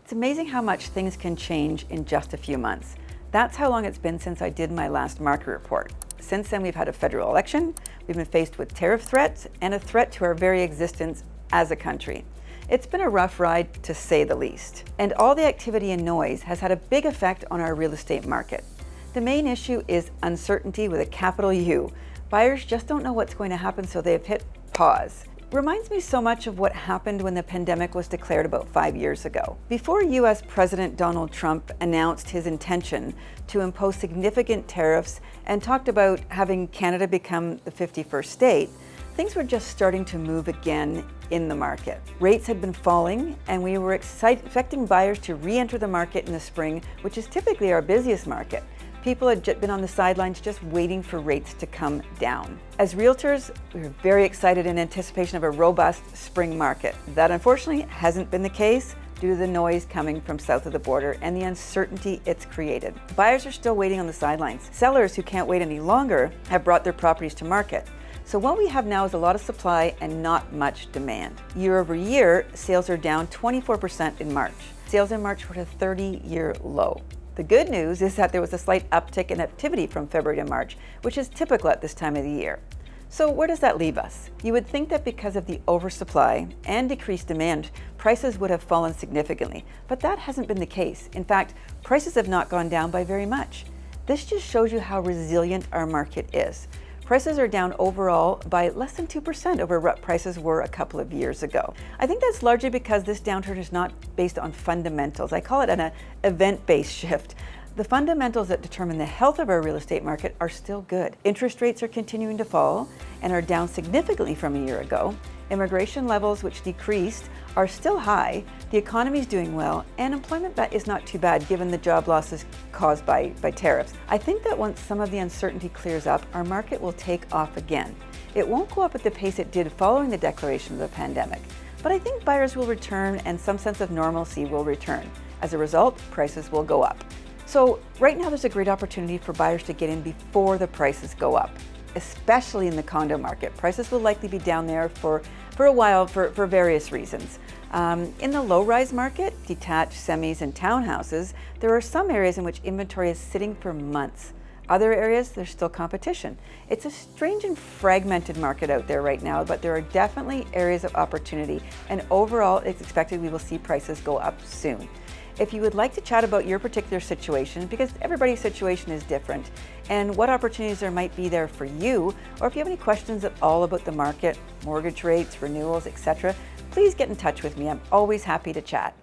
It's amazing how much things can change in just a few months. That's how long it's been since I did my last market report. Since then, we've had a federal election, we've been faced with tariff threats, and a threat to our very existence as a country. It's been a rough ride, to say the least. And all the activity and noise has had a big effect on our real estate market. The main issue is uncertainty with a capital U. Buyers just don't know what's going to happen, so they've hit pause. Reminds me so much of what happened when the pandemic was declared about 5 years ago. Before US President Donald Trump announced his intention to impose significant tariffs and talked about having Canada become the 51st state, things were just starting to move again in the market. Rates had been falling, and we were expecting buyers to re-enter the market in the spring, which is typically our busiest market. People had been on the sidelines just waiting for rates to come down. As realtors, we were very excited in anticipation of a robust spring market. That unfortunately hasn't been the case due to the noise coming from south of the border and the uncertainty it's created. Buyers are still waiting on the sidelines. Sellers who can't wait any longer have brought their properties to market. So what we have now is a lot of supply and not much demand. Year over year, sales are down 24% in March. Sales in March were at a 30-year low. The good news is that there was a slight uptick in activity from February to March, which is typical at this time of the year. So where does that leave us? You would think that because of the oversupply and decreased demand, prices would have fallen significantly, but that hasn't been the case. In fact, prices have not gone down by very much. This just shows you how resilient our market is. Prices are down overall by less than 2% over what prices were a couple of years ago. I think that's largely because this downturn is not based on fundamentals. I call it an event-based shift. The fundamentals that determine the health of our real estate market are still good. Interest rates are continuing to fall and are down significantly from a year ago. Immigration levels, which decreased, are still high. The economy is doing well, and employment is not too bad given the job losses caused by tariffs. I think that once some of the uncertainty clears up, our market will take off again. It won't go up at the pace it did following the declaration of the pandemic, but I think buyers will return and some sense of normalcy will return. As a result, prices will go up. So right now there's a great opportunity for buyers to get in before the prices go up, especially in the condo market. Prices will likely be down there for a while for various reasons. In the low-rise market, detached, semis, and townhouses, there are some areas in which inventory is sitting for months. Other areas, there's still competition. It's a strange and fragmented market out there right now, but there are definitely areas of opportunity, and overall, it's expected we will see prices go up soon. If you would like to chat about your particular situation, because everybody's situation is different, and what opportunities there might be there for you, or if you have any questions at all about the market, mortgage rates, renewals, etc., please get in touch with me. I'm always happy to chat.